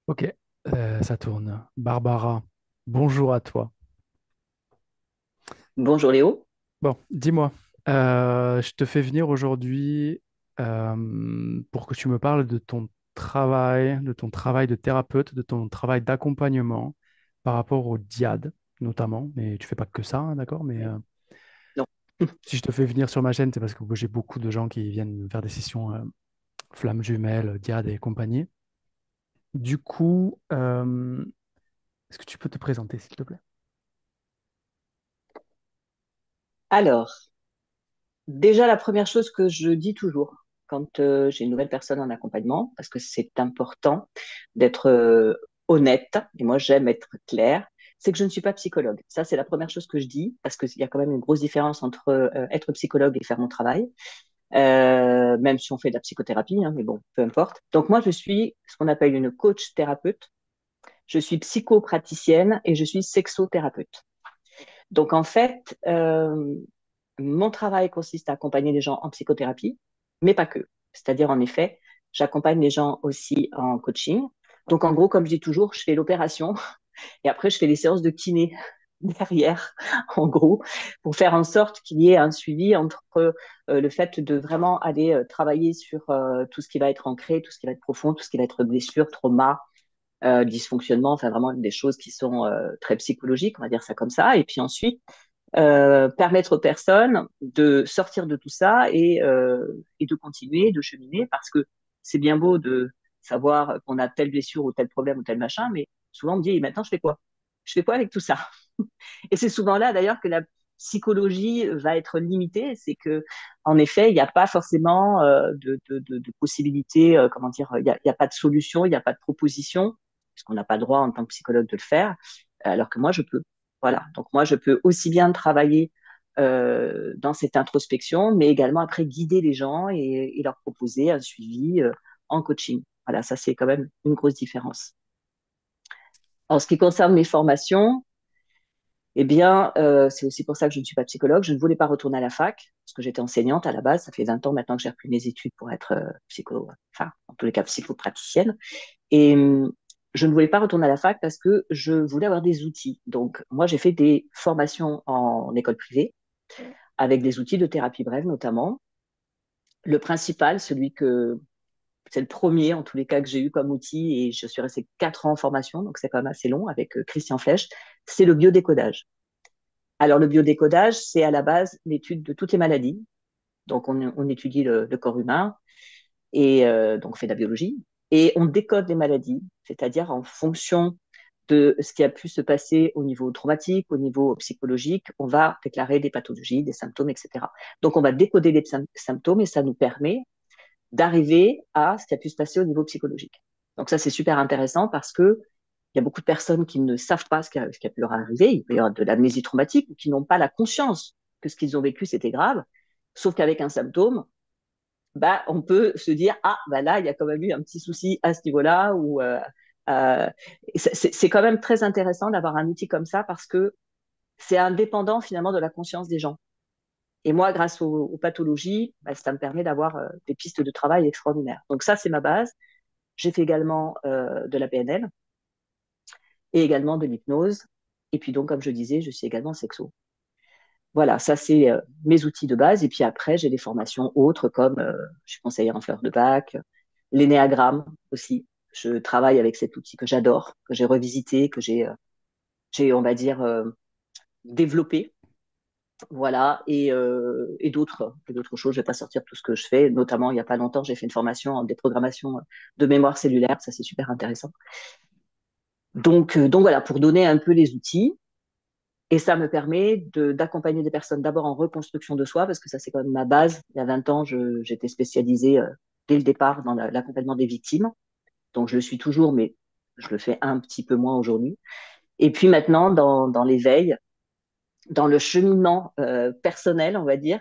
Ok, ça tourne. Barbara, bonjour à toi. Bonjour Léo. Bon, dis-moi, je te fais venir aujourd'hui pour que tu me parles de ton travail de thérapeute, de ton travail d'accompagnement par rapport au DIAD notamment, mais tu fais pas que ça, hein, d'accord? Mais Oui. Non. si je te fais venir sur ma chaîne, c'est parce que j'ai beaucoup de gens qui viennent me faire des sessions flammes jumelles, DIAD et compagnie. Du coup, est-ce que tu peux te présenter, s'il te plaît? Alors, déjà la première chose que je dis toujours quand j'ai une nouvelle personne en accompagnement, parce que c'est important d'être honnête, et moi j'aime être claire, c'est que je ne suis pas psychologue. Ça, c'est la première chose que je dis, parce qu'il y a quand même une grosse différence entre être psychologue et faire mon travail, même si on fait de la psychothérapie, hein, mais bon, peu importe. Donc moi, je suis ce qu'on appelle une coach thérapeute, je suis psychopraticienne et je suis sexothérapeute. Donc en fait, mon travail consiste à accompagner les gens en psychothérapie, mais pas que. C'est-à-dire, en effet, j'accompagne les gens aussi en coaching. Donc, en gros, comme je dis toujours, je fais l'opération et après, je fais les séances de kiné derrière, en gros, pour faire en sorte qu'il y ait un suivi entre le fait de vraiment aller travailler sur tout ce qui va être ancré, tout ce qui va être profond, tout ce qui va être blessure, trauma, dysfonctionnement, enfin vraiment des choses qui sont très psychologiques, on va dire ça comme ça. Et puis ensuite, permettre aux personnes de sortir de tout ça et de continuer, de cheminer, parce que c'est bien beau de savoir qu'on a telle blessure ou tel problème ou tel machin, mais souvent on me dit, et maintenant je fais quoi? Je fais quoi avec tout ça? Et c'est souvent là d'ailleurs que la psychologie va être limitée, c'est que en effet, il n'y a pas forcément de possibilité, comment dire, il y a pas de solution, il n'y a pas de proposition, puisqu'on n'a pas le droit en tant que psychologue de le faire, alors que moi je peux. Voilà. Donc moi je peux aussi bien travailler dans cette introspection, mais également après guider les gens et leur proposer un suivi en coaching. Voilà, ça c'est quand même une grosse différence. En ce qui concerne mes formations, eh bien, c'est aussi pour ça que je ne suis pas psychologue. Je ne voulais pas retourner à la fac, parce que j'étais enseignante à la base. Ça fait 20 ans maintenant que j'ai repris mes études pour être enfin, en tous les cas, psychopraticienne. Et je ne voulais pas retourner à la fac parce que je voulais avoir des outils. Donc, moi, j'ai fait des formations en école privée, avec des outils de thérapie brève notamment. Le principal, celui que c'est le premier, en tous les cas, que j'ai eu comme outil, et je suis restée 4 ans en formation, donc c'est quand même assez long, avec Christian Flech, c'est le biodécodage. Alors, le biodécodage, c'est à la base l'étude de toutes les maladies. Donc, on étudie le corps humain et donc on fait de la biologie. Et on décode les maladies, c'est-à-dire en fonction de ce qui a pu se passer au niveau traumatique, au niveau psychologique, on va déclarer des pathologies, des symptômes, etc. Donc, on va décoder les symptômes et ça nous permet d'arriver à ce qui a pu se passer au niveau psychologique. Donc, ça, c'est super intéressant parce que il y a beaucoup de personnes qui ne savent pas ce qui a pu leur arriver. Il peut y avoir de l'amnésie traumatique ou qui n'ont pas la conscience que ce qu'ils ont vécu, c'était grave. Sauf qu'avec un symptôme, bah, on peut se dire, ah, bah là, il y a quand même eu un petit souci à ce niveau-là. Euh, c'est quand même très intéressant d'avoir un outil comme ça parce que c'est indépendant finalement de la conscience des gens. Et moi, grâce aux pathologies, bah, ça me permet d'avoir des pistes de travail extraordinaires. Donc ça, c'est ma base. J'ai fait également de la PNL et également de l'hypnose. Et puis donc, comme je disais, je suis également sexo. Voilà, ça c'est mes outils de base. Et puis après, j'ai des formations autres comme je suis conseillère en fleurs de bac, l'énéagramme aussi. Je travaille avec cet outil que j'adore, que j'ai revisité, que on va dire, développé. Voilà, et d'autres choses. Je vais pas sortir tout ce que je fais. Notamment, il y a pas longtemps, j'ai fait une formation en déprogrammation de mémoire cellulaire. Ça, c'est super intéressant. Donc voilà, pour donner un peu les outils. Et ça me permet d'accompagner des personnes d'abord en reconstruction de soi, parce que ça, c'est quand même ma base. Il y a 20 ans, j'étais spécialisée dès le départ dans l'accompagnement des victimes. Donc, je le suis toujours, mais je le fais un petit peu moins aujourd'hui. Et puis maintenant, dans l'éveil, dans le cheminement personnel, on va dire,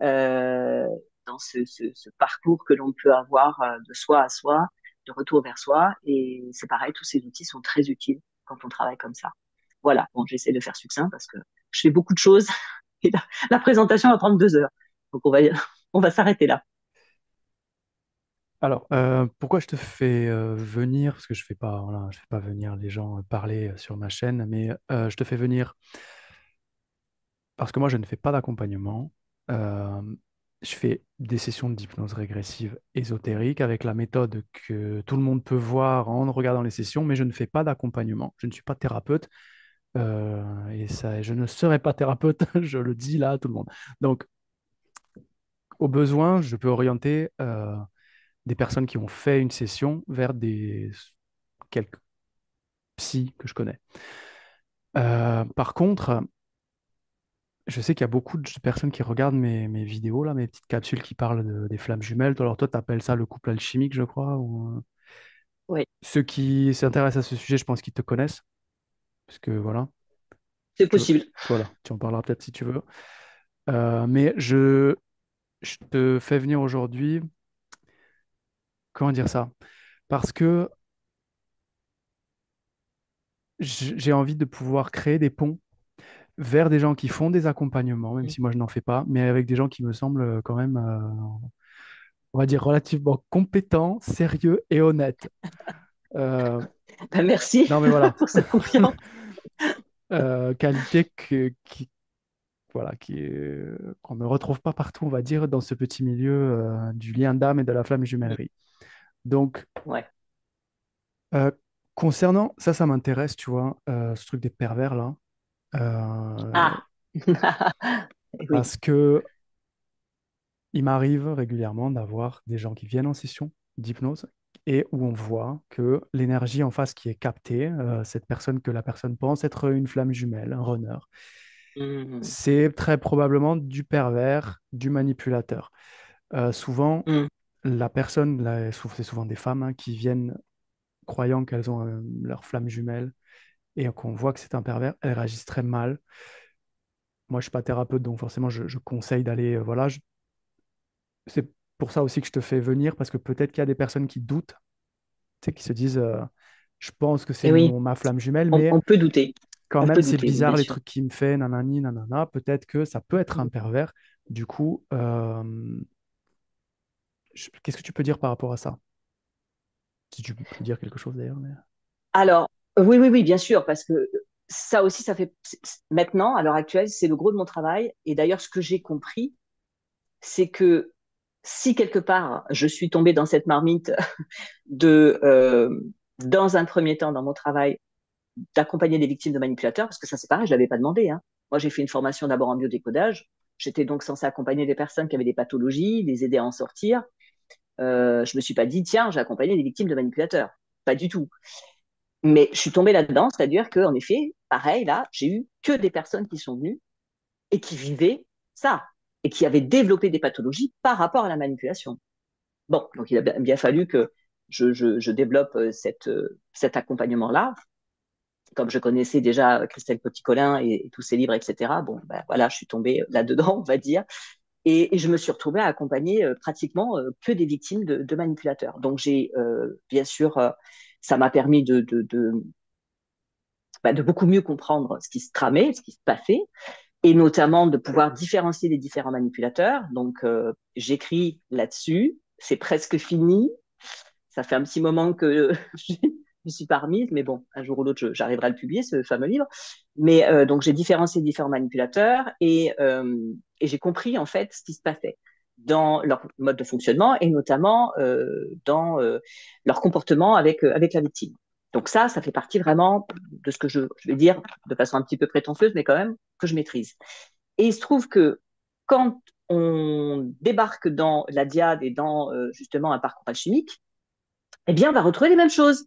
euh, dans ce parcours que l'on peut avoir de soi à soi, de retour vers soi. Et c'est pareil, tous ces outils sont très utiles quand on travaille comme ça. Voilà, bon, j'essaie de faire succinct parce que je fais beaucoup de choses et la présentation va prendre 2 heures. Donc on va s'arrêter là. Alors, pourquoi je te fais venir? Parce que je fais pas, voilà, je fais pas venir les gens parler sur ma chaîne, mais je te fais venir parce que moi, je ne fais pas d'accompagnement. Euh, je fais des sessions d'hypnose régressive ésotérique avec la méthode que tout le monde peut voir en regardant les sessions, mais je ne fais pas d'accompagnement. Je ne suis pas thérapeute et ça, je ne serai pas thérapeute, je le dis là à tout le monde. Donc, au besoin, je peux orienter des personnes qui ont fait une session vers quelques psy que je connais. Par contre, je sais qu'il y a beaucoup de personnes qui regardent mes vidéos, là, mes petites capsules qui parlent des flammes jumelles. Alors toi, tu appelles ça le couple alchimique, je crois. Oui, Ceux qui s'intéressent à ce sujet, je pense qu'ils te connaissent. Parce que voilà, c'est tu, possible. voilà, tu en parleras peut-être si tu veux. Mais je te fais venir aujourd'hui, comment dire ça? Parce que j'ai envie de pouvoir créer des ponts vers des gens qui font des accompagnements, même Mm. si moi je n'en fais pas, mais avec des gens qui me semblent quand même, on va dire, relativement compétents, sérieux et honnêtes. Euh, Ben, merci non, mais voilà, pour cette confiance. qualité voilà, qu'on ne retrouve pas partout, on va dire, dans ce petit milieu du lien d'âme et de la flamme Mm. jumelerie. Donc, Ouais. euh, concernant, ça m'intéresse, tu vois, ce truc des pervers là, euh, Ah, oui. parce que il m'arrive régulièrement d'avoir des gens qui viennent en session d'hypnose et où on voit que l'énergie en face qui est captée, cette personne que la personne pense être une flamme jumelle, un runner, Mm. c'est très probablement du pervers, du manipulateur. Souvent, Mm. la personne, là, c'est souvent des femmes hein, qui viennent croyant qu'elles ont leur flamme jumelle et qu'on voit que c'est un pervers, elles réagissent très mal. Moi, je suis pas thérapeute, donc forcément, je conseille d'aller, voilà, c'est pour ça aussi que je te fais venir, parce que peut-être qu'il y a des personnes qui doutent, tu sais, qui se disent, je pense que c'est Et oui, ma flamme jumelle, mais on peut douter. quand On même, peut c'est douter, oui, bizarre bien les sûr. trucs qu'il me fait, nanani, nanana. Peut-être que ça peut être un Mm. pervers. Du coup, qu'est-ce que tu peux dire par rapport à ça? Si tu peux dire quelque chose d'ailleurs. Alors, oui, oui, oui, bien sûr, parce que ça aussi, ça fait maintenant, à l'heure actuelle, c'est le gros de mon travail. Et d'ailleurs, ce que j'ai compris, c'est que si quelque part je suis tombée dans cette marmite de, dans un premier temps, dans mon travail, d'accompagner des victimes de manipulateurs, parce que ça c'est pareil, je l'avais pas demandé. Hein. Moi, j'ai fait une formation d'abord en biodécodage. J'étais donc censée accompagner des personnes qui avaient des pathologies, les aider à en sortir. Je me suis pas dit, tiens, j'ai accompagné des victimes de manipulateurs. Pas du tout. Mais je suis tombée là-dedans, c'est-à-dire qu'en effet, pareil, là, j'ai eu que des personnes qui sont venues et qui vivaient ça, et qui avaient développé des pathologies par rapport à la manipulation. Bon, donc il a bien fallu que je développe cet accompagnement-là. Comme je connaissais déjà Christelle Petit-Colin et tous ses livres, etc., bon, ben voilà, je suis tombée là-dedans, on va dire. Et je me suis retrouvée à accompagner pratiquement que des victimes de manipulateurs. Donc j'ai, bien sûr, ça m'a permis de beaucoup mieux comprendre ce qui se tramait, ce qui se passait, et notamment de pouvoir différencier les différents manipulateurs. Donc j'écris là-dessus, c'est presque fini. Ça fait un petit moment que je ne suis pas remise, mais bon, un jour ou l'autre, j'arriverai à le publier, ce fameux livre. Mais donc, j'ai différencié différents manipulateurs et j'ai compris, en fait, ce qui se passait dans leur mode de fonctionnement et notamment dans leur comportement avec la victime. Donc ça fait partie vraiment de ce que je vais dire de façon un petit peu prétentieuse, mais quand même que je maîtrise. Et il se trouve que quand on débarque dans la diade et dans justement un parcours alchimique, eh bien, on va retrouver les mêmes choses.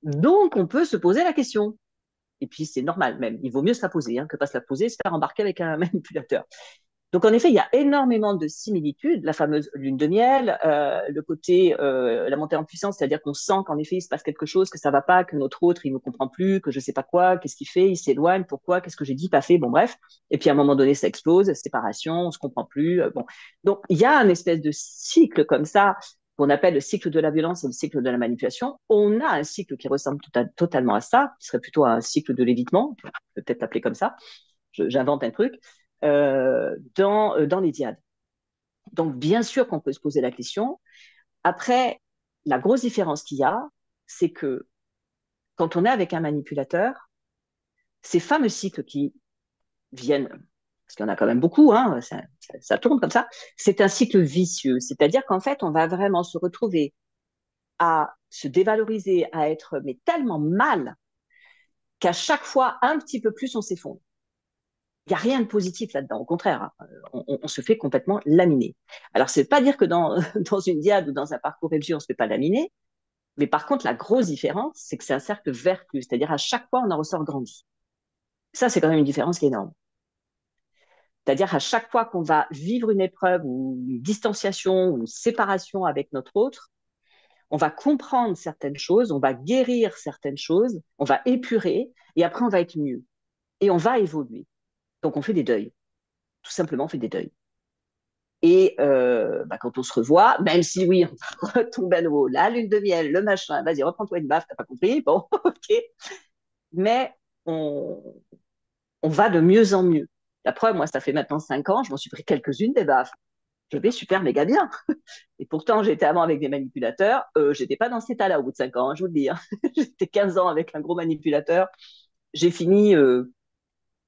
Donc, on peut se poser la question. Et puis, c'est normal même. Il vaut mieux se la poser hein, que pas se la poser et se faire embarquer avec un manipulateur. Donc, en effet, il y a énormément de similitudes. La fameuse lune de miel, le côté, la montée en puissance, c'est-à-dire qu'on sent qu'en effet, il se passe quelque chose, que ça va pas, que notre autre, il ne comprend plus, que je sais pas quoi, qu'est-ce qu'il fait, il s'éloigne, pourquoi, qu'est-ce que j'ai dit, pas fait, bon, bref. Et puis, à un moment donné, ça explose, séparation, on se comprend plus. Bon. Donc, il y a un espèce de cycle comme ça qu'on appelle le cycle de la violence et le cycle de la manipulation. On a un cycle qui ressemble totalement à ça, qui serait plutôt un cycle de l'évitement, je peux peut-être l'appeler comme ça. J'invente un truc dans les diades. Donc, bien sûr qu'on peut se poser la question, Après, la grosse différence qu'il y a, c'est que quand on est avec un manipulateur, ces fameux cycles qui viennent, parce qu'il y en a quand même beaucoup, hein, ça tourne comme ça, c'est un cycle vicieux. C'est-à-dire qu'en fait, on va vraiment se retrouver à se dévaloriser, à être mais tellement mal qu'à chaque fois, un petit peu plus, on s'effondre. Il n'y a rien de positif là-dedans. Au contraire, hein, on se fait complètement laminer. Alors, c'est pas dire que dans, dans une diade ou dans un parcours LG, on se fait pas laminer. Mais par contre, la grosse différence, c'est que c'est un cercle vertueux. C'est-à-dire, à chaque fois, on en ressort grandi. Ça, c'est quand même une différence qui est énorme. C'est-à-dire, à chaque fois qu'on va vivre une épreuve ou une distanciation ou une séparation avec notre autre, on va comprendre certaines choses, on va guérir certaines choses, on va épurer, et après, on va être mieux. Et on va évoluer. Donc, on fait des deuils. Tout simplement, on fait des deuils. Et quand on se revoit, même si oui, on va retomber à nouveau, la lune de miel, le machin, vas-y, reprends-toi une baffe, t'as pas compris, bon, ok. Mais on, on va de mieux en mieux. La preuve, moi, ça fait maintenant 5 ans, je m'en suis pris quelques-unes des baffes. Je vais super méga bien. Et pourtant, j'étais avant avec des manipulateurs. J'étais pas dans cet état-là au bout de 5 ans, hein, je vous le dis. Hein. J'étais 15 ans avec un gros manipulateur. J'ai fini. De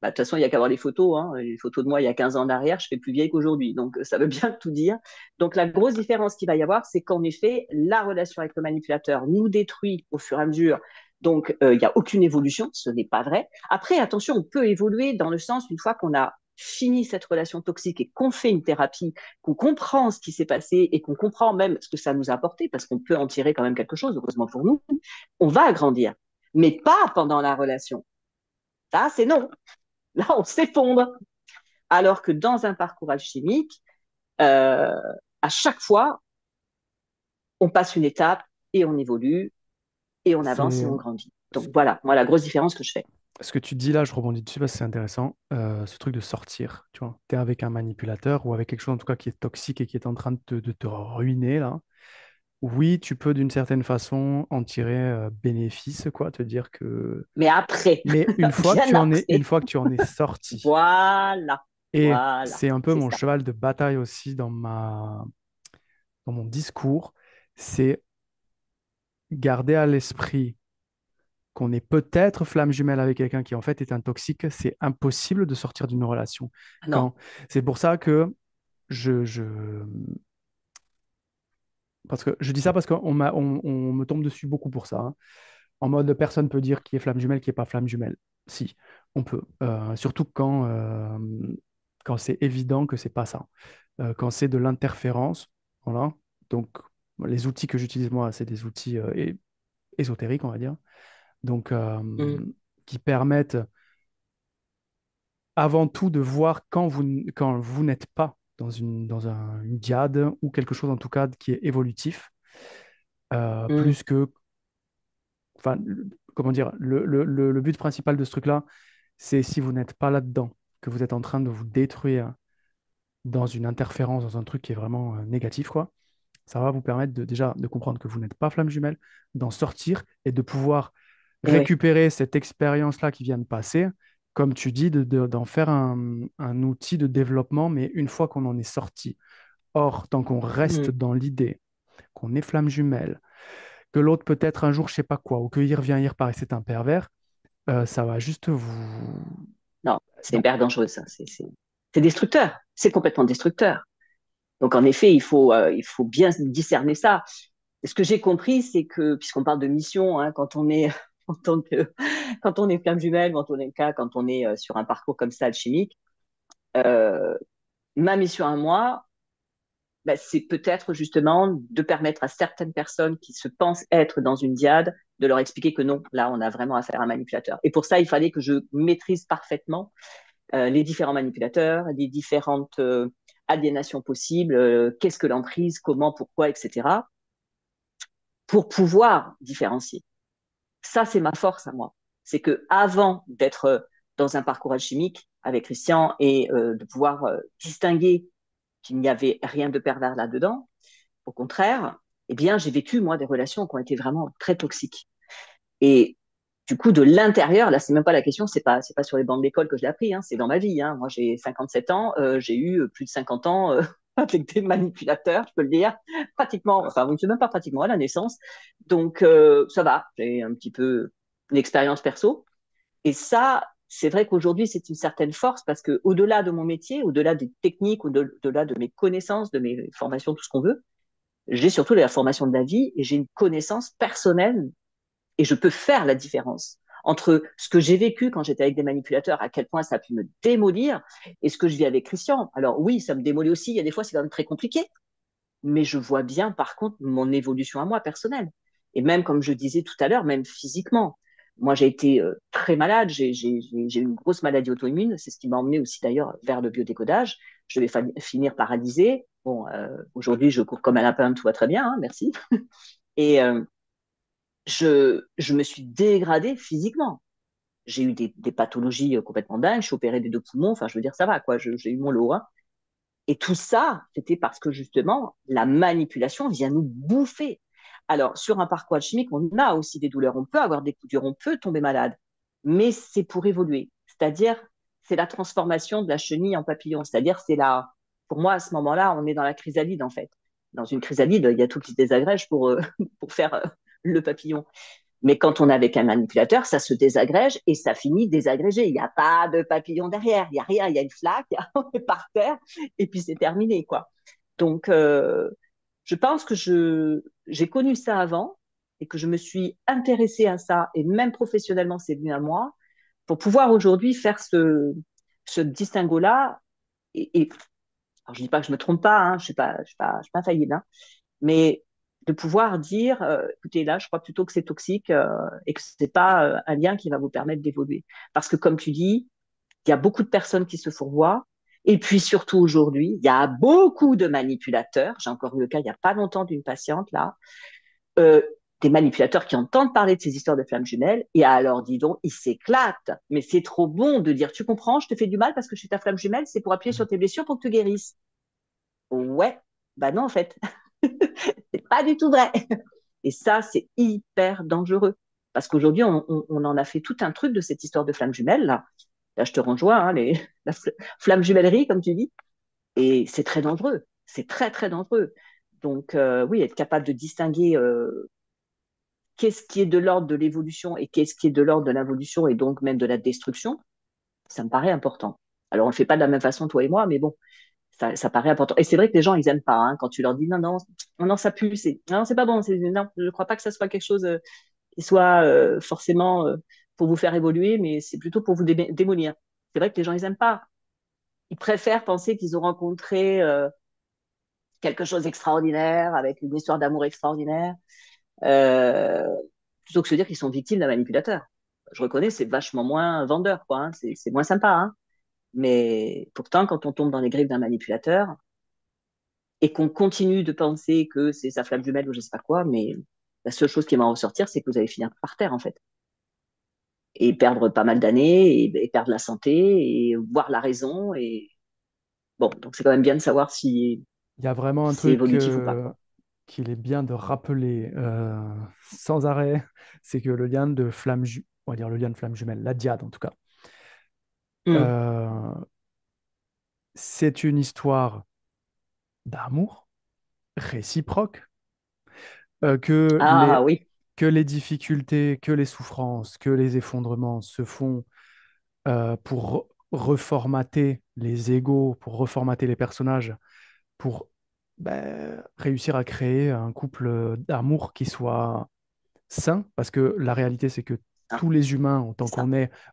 toute façon, il n'y a qu'à voir les photos. Hein. Les photos de moi il y a 15 ans derrière, je fais plus vieille qu'aujourd'hui. Donc, ça veut bien tout dire. Donc, la grosse différence qu'il va y avoir, c'est qu'en effet, la relation avec le manipulateur nous détruit au fur et à mesure. Donc, il n'y a aucune évolution. Ce n'est pas vrai. Après, attention, on peut évoluer dans le sens, une fois qu'on a fini cette relation toxique et qu'on fait une thérapie, qu'on comprend ce qui s'est passé et qu'on comprend même ce que ça nous a apporté, parce qu'on peut en tirer quand même quelque chose, heureusement pour nous, on va grandir. Mais pas pendant la relation. Ça, c'est non. Là, on s'effondre. Alors que dans un parcours alchimique, euh, à chaque fois, on passe une étape et on évolue et on avance et C'est on grandit. ce Donc voilà, moi, la grosse différence que je fais. ce que tu dis là, je rebondis dessus parce que c'est intéressant. Ce truc de sortir, tu vois, tu es avec un manipulateur ou avec quelque chose en tout cas qui est toxique et qui est en train de te ruiner là. Oui, tu peux d'une certaine façon en tirer bénéfice, quoi, te dire que. Mais après, Mais bien une après, fois que tu en es sorti, voilà, et voilà, c'est un peu c'est mon ça. cheval de bataille aussi dans mon discours, c'est garder à l'esprit qu'on est peut-être flamme jumelle avec quelqu'un qui en fait est un toxique, c'est impossible de sortir d'une relation. Ah non. Quand c'est pour ça que je parce que je dis ça parce qu'on me tombe dessus beaucoup pour ça, hein. En mode personne peut dire qui est flamme jumelle, qui est pas flamme jumelle. Si, on peut. Surtout quand c'est évident que c'est pas ça. Quand c'est de l'interférence, voilà. Donc les outils que j'utilise moi, c'est des outils ésotériques, on va dire. Donc Mm, qui permettent avant tout de voir quand vous n'êtes pas une diade ou quelque chose en tout cas qui est évolutif, mm, plus que, enfin, comment dire, le but principal de ce truc-là, c'est si vous n'êtes pas là-dedans, que vous êtes en train de vous détruire dans une interférence, dans un truc qui est vraiment négatif, quoi, ça va vous permettre déjà de comprendre que vous n'êtes pas flamme jumelle, d'en sortir et de pouvoir et oui. récupérer cette expérience-là qui vient de passer, comme tu dis, d'en faire un outil de développement, mais une fois qu'on en est sorti. Or, tant qu'on reste Mm. dans l'idée qu'on est flamme jumelle, que l'autre peut-être un jour, je sais pas quoi, ou qu'il revient, il repart et c'est un pervers, ça va juste vous. Non, c'est Non. hyper dangereux, ça. C'est destructeur. C'est complètement destructeur. Donc, en effet, il faut bien discerner ça. Et ce que j'ai compris, c'est que, puisqu'on parle de mission, hein, quand on est en tant que, quand on est flamme jumelle, quand on est cas, quand on est sur un parcours comme ça alchimique, euh, ma mission à moi, bah, c'est peut-être justement de permettre à certaines personnes qui se pensent être dans une diade de leur expliquer que non, là, on a vraiment affaire à un manipulateur. Et pour ça, il fallait que je maîtrise parfaitement les différents manipulateurs, les différentes aliénations possibles, qu'est-ce que l'emprise, comment, pourquoi, etc., pour pouvoir différencier. Ça, c'est ma force à moi. C'est que avant d'être dans un parcours alchimique avec Christian et de pouvoir distinguer qu'il n'y avait rien de pervers là-dedans, au contraire, eh bien, j'ai vécu, moi, des relations qui ont été vraiment très toxiques. Et du coup, de l'intérieur, là, c'est même pas la question, c'est pas sur les bancs de l'école que je l'ai appris, hein, c'est dans ma vie. Hein. Moi, j'ai 57 ans, j'ai eu plus de 50 ans avec des manipulateurs, je peux le dire, pratiquement, enfin, vous ne savez même pas pratiquement à la naissance. Donc, ça va, j'ai un petit peu une expérience perso. Et ça, c'est vrai qu'aujourd'hui, c'est une certaine force parce que au-delà de mon métier, au-delà des techniques, au-delà de mes connaissances, de mes formations, tout ce qu'on veut, j'ai surtout la formation de la vie et j'ai une connaissance personnelle et je peux faire la différence entre ce que j'ai vécu quand j'étais avec des manipulateurs, à quel point ça a pu me démolir, et ce que je vis avec Christian. Alors oui, ça me démolit aussi, il y a des fois c'est quand même très compliqué, mais je vois bien par contre mon évolution à moi personnelle. Et même comme je disais tout à l'heure, même physiquement. Moi, j'ai été très malade, j'ai eu une grosse maladie auto-immune, c'est ce qui m'a emmené aussi d'ailleurs vers le biodécodage. Je vais finir paralysée. Bon, aujourd'hui, je cours comme un lapin, tout va très bien, hein, merci. Et je me suis dégradée physiquement. J'ai eu des pathologies complètement dingues, je suis opérée des deux poumons, enfin, je veux dire, ça va, quoi, j'ai eu mon lot, hein. Et tout ça, c'était parce que justement, la manipulation vient nous bouffer. Alors, sur un parcours alchimique, on a aussi des douleurs, on peut avoir des coups durs, on peut tomber malade, mais c'est pour évoluer. C'est-à-dire, c'est la transformation de la chenille en papillon. C'est-à-dire, pour moi, à ce moment-là, on est dans la chrysalide, en fait. Dans une chrysalide, il y a tout qui se désagrège pour faire le papillon. Mais quand on est avec un manipulateur, ça se désagrège et ça finit désagrégé. Il n'y a pas de papillon derrière, il n'y a rien, il y a une flaque, on est par terre et puis c'est terminé, quoi. Donc, je pense que j'ai connu ça avant et que je me suis intéressée à ça et même professionnellement, c'est venu à moi pour pouvoir aujourd'hui faire ce distinguo-là. Et alors, je dis pas que je me trompe pas, hein, je suis pas infaillible, hein, mais de pouvoir dire, écoutez, là, je crois plutôt que c'est toxique et que c'est pas un lien qui va vous permettre d'évoluer. Parce que comme tu dis, il y a beaucoup de personnes qui se fourvoient. Et puis surtout aujourd'hui, il y a beaucoup de manipulateurs. J'ai encore eu le cas il n'y a pas longtemps d'une patiente là, euh, des manipulateurs qui entendent parler de ces histoires de flammes jumelles et alors dis donc, ils s'éclatent. Mais c'est trop bon de dire, tu comprends, je te fais du mal parce que je suis ta flamme jumelle, c'est pour appuyer sur tes blessures pour que tu guérisses. Ouais, bah non en fait, c'est pas du tout vrai. Et ça, c'est hyper dangereux. Parce qu'aujourd'hui, on en a fait tout un truc de cette histoire de flamme jumelle. Là je te rejoins, hein, la flamme jumellerie, comme tu dis. Et c'est très dangereux. C'est très, très dangereux. Donc, oui, être capable de distinguer qu'est-ce qui est de l'ordre de l'évolution et qu'est-ce qui est de l'ordre de l'involution et donc même de la destruction, ça me paraît important. Alors, on ne le fait pas de la même façon, toi et moi, mais bon, ça paraît important. Et c'est vrai que les gens, ils aiment pas, hein, quand tu leur dis non, non, non, ça pue, non, c'est pas bon, non, je ne crois pas que ça soit quelque chose qui soit forcément pour vous faire évoluer, mais c'est plutôt pour vous démolir. C'est vrai que les gens, ils aiment pas. Ils préfèrent penser qu'ils ont rencontré quelque chose d'extraordinaire, avec une histoire d'amour extraordinaire, euh, plutôt que se dire qu'ils sont victimes d'un manipulateur. Je reconnais, c'est vachement moins vendeur, quoi, hein, c'est moins sympa, hein. Mais pourtant, quand on tombe dans les griffes d'un manipulateur et qu'on continue de penser que c'est sa flamme jumelle ou je sais pas quoi, mais la seule chose qui va en ressortir, c'est que vous allez finir par terre, en fait. Et perdre pas mal d'années, et perdre la santé, et voir la raison. Et bon, donc c'est quand même bien de savoir si Il y a vraiment un c'est truc évolutif ou pas, quoi. qu'il est bien de rappeler sans arrêt, c'est que le lien de on va dire le lien de flamme jumelle, la diade en tout cas, Mm. euh, c'est une histoire d'amour réciproque, euh, que Ah les, oui. que les difficultés, que les souffrances, que les effondrements se font pour reformater les égos, pour reformater les personnages, pour réussir à créer un couple d'amour qui soit sain, parce que la réalité, c'est que Ah, tous les humains, en tant c'est ça.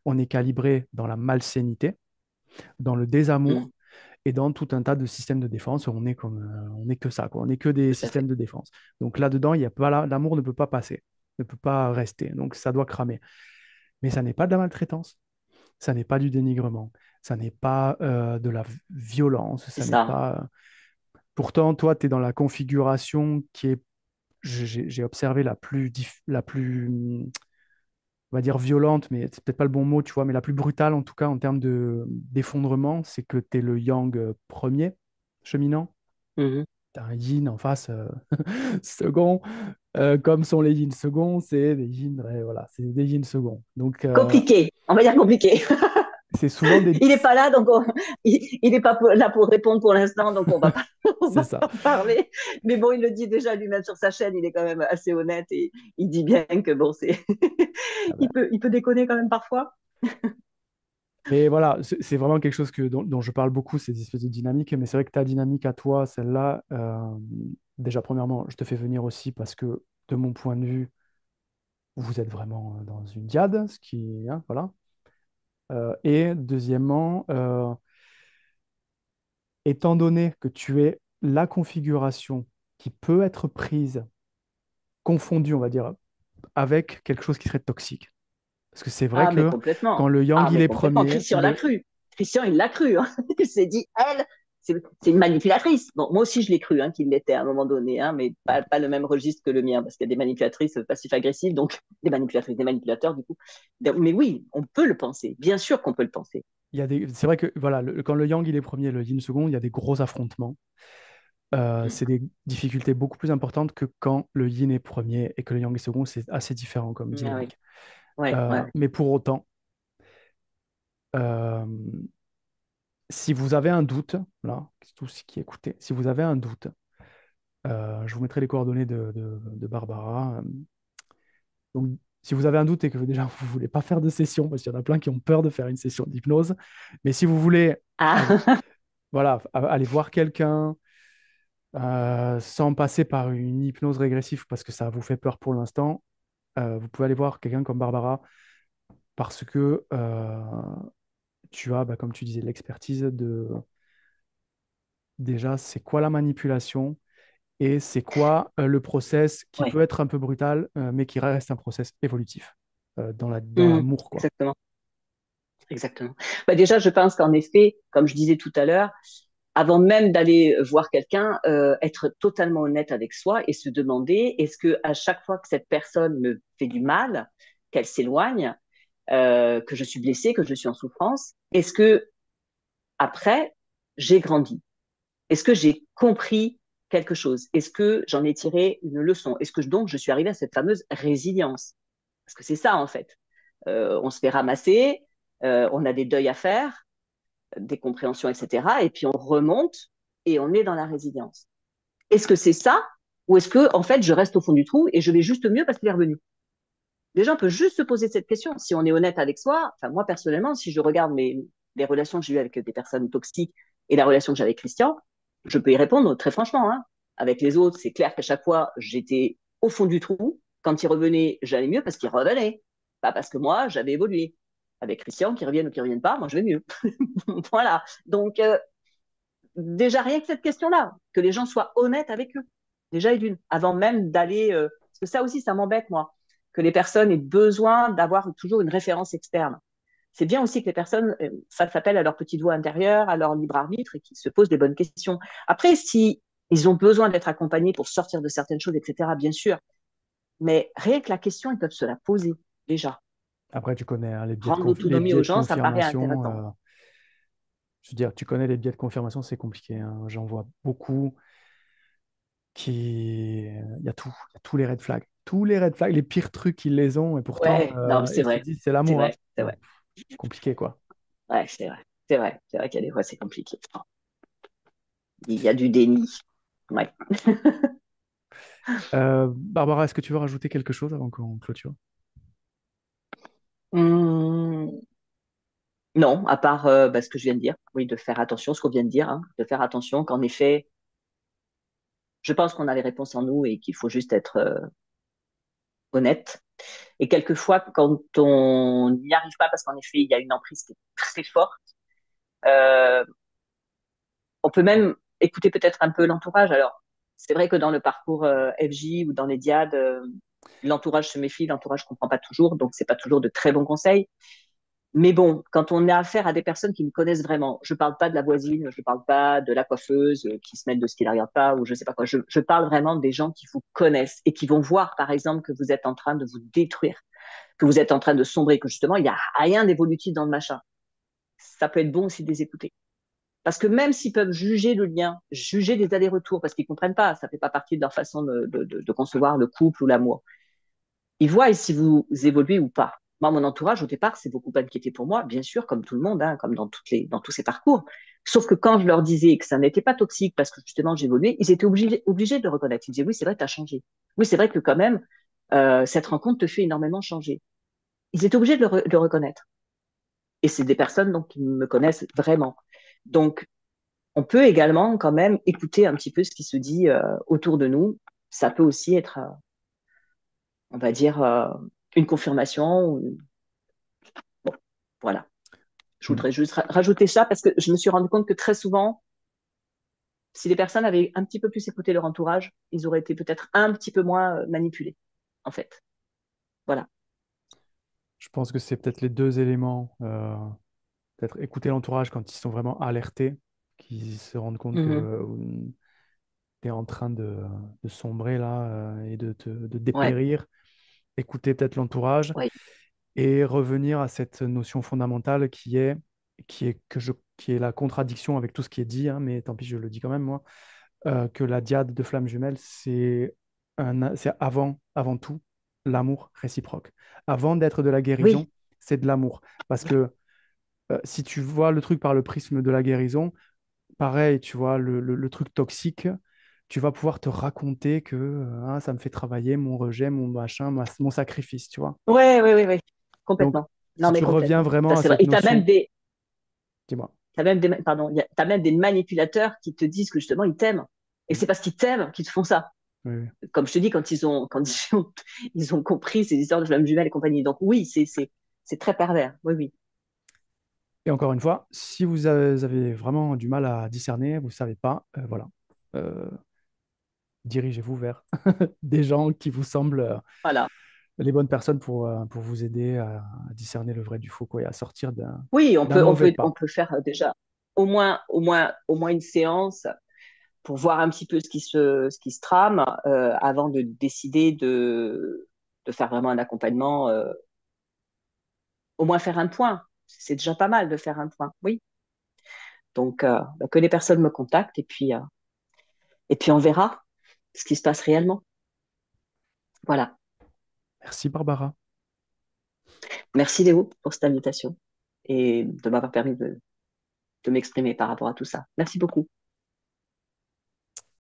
on est calibré dans la malsénité, dans le Mm. désamour et dans tout un tas de systèmes de défense. On est que ça, quoi. On est que des Tout à systèmes fait. de défense. Donc là-dedans, il y a pas l'amour ne peut pas passer, ne peut pas rester. Donc ça doit cramer. Mais ça n'est pas de la maltraitance, ça n'est pas du dénigrement, ça n'est pas de la violence, C'est ça n'est ça. pas. Pourtant, toi, tu es dans la configuration qui est, j'ai observé la plus on va dire violente, mais c'est peut-être pas le bon mot, tu vois, mais la plus brutale en tout cas en termes d'effondrement, c'est que tu es le yang premier, cheminant, Mhm. tu as un yin en face second, comme sont les yin seconds, c'est des yin, ouais, voilà, c'est des yin seconds. Donc, Compliqué. On va dire compliqué. c'est souvent des... Il n'est pas là, donc il n'est pas là pour répondre pour l'instant, donc on va pas, on C'est va ça. pas en parler. Mais bon, il le dit déjà lui-même sur sa chaîne, il est quand même assez honnête et il dit bien que bon, c'est, Ah bah, il peut déconner quand même parfois. mais voilà, c'est vraiment quelque chose dont je parle beaucoup, ces espèces de dynamiques. Mais c'est vrai que ta dynamique à toi, celle-là, déjà, premièrement, je te fais venir aussi parce que, de mon point de vue, vous êtes vraiment dans une diade, ce qui, hein, voilà. Et deuxièmement, étant donné que tu es la configuration qui peut être prise, confondue, on va dire, avec quelque chose qui serait toxique. Parce que c'est vrai Ah, mais que quand complètement. le yang, Ah, il mais est complètement. premier, Christian l'a cru. Christian, il l'a cru, hein. Il s'est dit, elle, c'est une manipulatrice. Bon, moi aussi, je l'ai cru, hein, qu'il l'était à un moment donné, hein, mais pas le même registre que le mien, parce qu'il y a des manipulatrices passifs-agressives, donc des manipulatrices, des manipulateurs, du coup. Mais oui, on peut le penser. Bien sûr qu'on peut le penser. c'est vrai que voilà, quand le yang il est premier, le yin second, il y a des gros affrontements. Mm. C'est des difficultés beaucoup plus importantes que quand le yin est premier et que le yang est second. C'est assez différent comme Ah oui. dynamique. Ouais, ouais, ouais. Mais pour autant, euh, si vous avez un doute, là, tout ce qui écoutez, si vous avez un doute, je vous mettrai les coordonnées de Barbara. Donc, si vous avez un doute et que déjà vous voulez pas faire de session, parce qu'il y en a plein qui ont peur de faire une session d'hypnose, mais si vous voulez, Ah, voilà, aller voir quelqu'un sans passer par une hypnose régressive parce que ça vous fait peur pour l'instant, vous pouvez aller voir quelqu'un comme Barbara parce que tu as, bah, comme tu disais, l'expertise de déjà c'est quoi la manipulation et c'est quoi le process qui ouais. peut être un peu brutal, mais qui reste un process évolutif dans Mm, l'amour, quoi. exactement. Exactement. Bah déjà, je pense qu'en effet, comme je disais tout à l'heure, avant même d'aller voir quelqu'un, être totalement honnête avec soi et se demander est-ce que à chaque fois que cette personne me fait du mal, qu'elle s'éloigne, que je suis blessée, que je suis en souffrance, est-ce que après j'ai grandi? Est-ce que j'ai compris quelque chose? Est-ce que j'en ai tiré une leçon? Est-ce que donc je suis arrivée à cette fameuse résilience? Parce que c'est ça en fait. On se fait ramasser, on a des deuils à faire, des compréhensions, etc. Et puis on remonte et on est dans la résilience. Est-ce que c'est ça ou est-ce que en fait je reste au fond du trou et je vais juste mieux parce qu'il est revenu? Les gens peuvent juste se poser cette question. Si on est honnête avec soi, enfin moi personnellement, si je regarde les relations que j'ai eues avec des personnes toxiques et la relation que j'ai avec Christian, je peux y répondre très franchement. Hein. Avec les autres, c'est clair qu'à chaque fois, j'étais au fond du trou. Quand il revenait, j'allais mieux parce qu'il revenait, pas parce que moi, j'avais évolué. Avec Christian, qu'il revienne ou qu'il revienne pas, moi, je vais mieux. Voilà. Donc, déjà, rien que cette question-là, que les gens soient honnêtes avec eux, déjà et d'une, avant même d'aller. Parce que ça aussi, ça m'embête, moi, que les personnes aient besoin d'avoir toujours une référence externe. C'est bien aussi que les personnes fassent appel à leur petite voix intérieure, à leur libre arbitre et qu'ils se posent des bonnes questions. Après, si ils ont besoin d'être accompagnés pour sortir de certaines choses, etc., bien sûr. Mais rien que la question, ils peuvent se la poser, déjà. Après, tu connais hein, Rendre les l'autonomie biais aux de gens, ça paraît confirmation. intéressant. Je veux dire, tu connais les biais de confirmation, c'est compliqué, hein. J'en vois beaucoup il y a tout. Il y a tous les red flags. Tous les red flags, les pires trucs, ils les ont. Et pourtant, Ouais, non, c'est ils se vrai. disent, c'est C'est l'amour, hein. vrai, c'est vrai. Compliqué, quoi. Ouais, c'est vrai. C'est vrai. C'est vrai qu'il y a des fois, c'est compliqué. Il y a du déni. Ouais. Barbara, est-ce que tu veux rajouter quelque chose avant qu'on clôture? Hum, non, à part bah, ce que je viens de dire. Oui, de faire attention, ce qu'on vient de dire, hein, de faire attention qu'en effet, je pense qu'on a les réponses en nous et qu'il faut juste être honnête. Et quelquefois, quand on n'y arrive pas, parce qu'en effet, il y a une emprise qui est très forte, euh, on peut même écouter peut-être un peu l'entourage. Alors, c'est vrai que dans le parcours FJ ou dans les diades, l'entourage se méfie, l'entourage ne comprend pas toujours, donc c'est pas toujours de très bons conseils. Mais bon, quand on a affaire à des personnes qui me connaissent vraiment, je parle pas de la voisine, je parle pas de la coiffeuse qui se mêle de ce qui la regarde pas ou je sais pas quoi. Je parle vraiment des gens qui vous connaissent et qui vont voir, par exemple, que vous êtes en train de vous détruire, que vous êtes en train de sombrer, que justement, il n'y a rien d'évolutif dans le machin. Ça peut être bon aussi de les écouter. Parce que même s'ils peuvent juger le lien, juger des allers-retours, parce qu'ils comprennent pas, ça fait pas partie de leur façon de concevoir le couple ou l'amour, ils voient si vous évoluez ou pas. Moi, mon entourage, au départ, s'est beaucoup inquiété pour moi, bien sûr, comme tout le monde, hein, comme dans tous ces parcours. Sauf que quand je leur disais que ça n'était pas toxique parce que justement j'évoluais, ils étaient obligés de le reconnaître. Ils disaient, oui, c'est vrai, tu as changé. Oui, c'est vrai que quand même, cette rencontre te fait énormément changer. Ils étaient obligés de le reconnaître. Et c'est des personnes donc, qui me connaissent vraiment. Donc, on peut également quand même écouter un petit peu ce qui se dit autour de nous. Ça peut aussi être, on va dire, une confirmation. Bon, voilà. Je Mm. voudrais juste rajouter ça parce que je me suis rendu compte que très souvent, si les personnes avaient un petit peu plus écouté leur entourage, ils auraient été peut-être un petit peu moins manipulés, en fait. Voilà. Je pense que c'est peut-être les deux éléments. Peut-être écouter l'entourage quand ils sont vraiment alertés, qu'ils se rendent compte que Mhm. tu es en train de sombrer là et de Ouais, dépérir. Écouter peut-être l'entourage ouais. et revenir à cette notion fondamentale qui est la contradiction avec tout ce qui est dit, hein, mais tant pis, je le dis quand même, moi, que la diade de flammes jumelles, c'est avant tout l'amour réciproque. Avant d'être de la guérison, Oui, c'est de l'amour. Parce que si tu vois le truc par le prisme de la guérison, pareil, tu vois, le truc toxique, tu vas pouvoir te raconter que ah, ça me fait travailler mon rejet, mon machin, mon sacrifice, tu vois. ouais, ouais, ouais, ouais. Donc, Complètement. si Non, mais tu reviens complètement. Ça, vraiment à c'est vrai. cette Et notion, dis-moi. pardon, t'as même des manipulateurs qui te disent que justement, ils t'aiment. Et Mm. c'est parce qu'ils t'aiment qu'ils te font ça. Oui, oui. Comme je te dis, quand ils ont compris ces histoires de flammes jumelles et compagnie. Donc oui, c'est très pervers. Oui, oui. Et encore une fois, si vous avez vraiment du mal à discerner, vous ne savez pas, voilà, Euh, dirigez-vous vers des gens qui vous semblent Voilà. les bonnes personnes pour vous aider à discerner le vrai du faux, quoi, et à sortir Oui, d'un mauvais on pas. peut faire déjà au moins une séance pour voir un petit peu ce qui se trame avant de décider de faire vraiment un accompagnement. Au moins faire un point. C'est déjà pas mal de faire un point. Oui. Donc, bah, que les personnes me contactent et puis on verra ce qui se passe réellement. Voilà. Merci Barbara. Merci Léo pour cette invitation et de m'avoir permis de m'exprimer par rapport à tout ça. Merci beaucoup.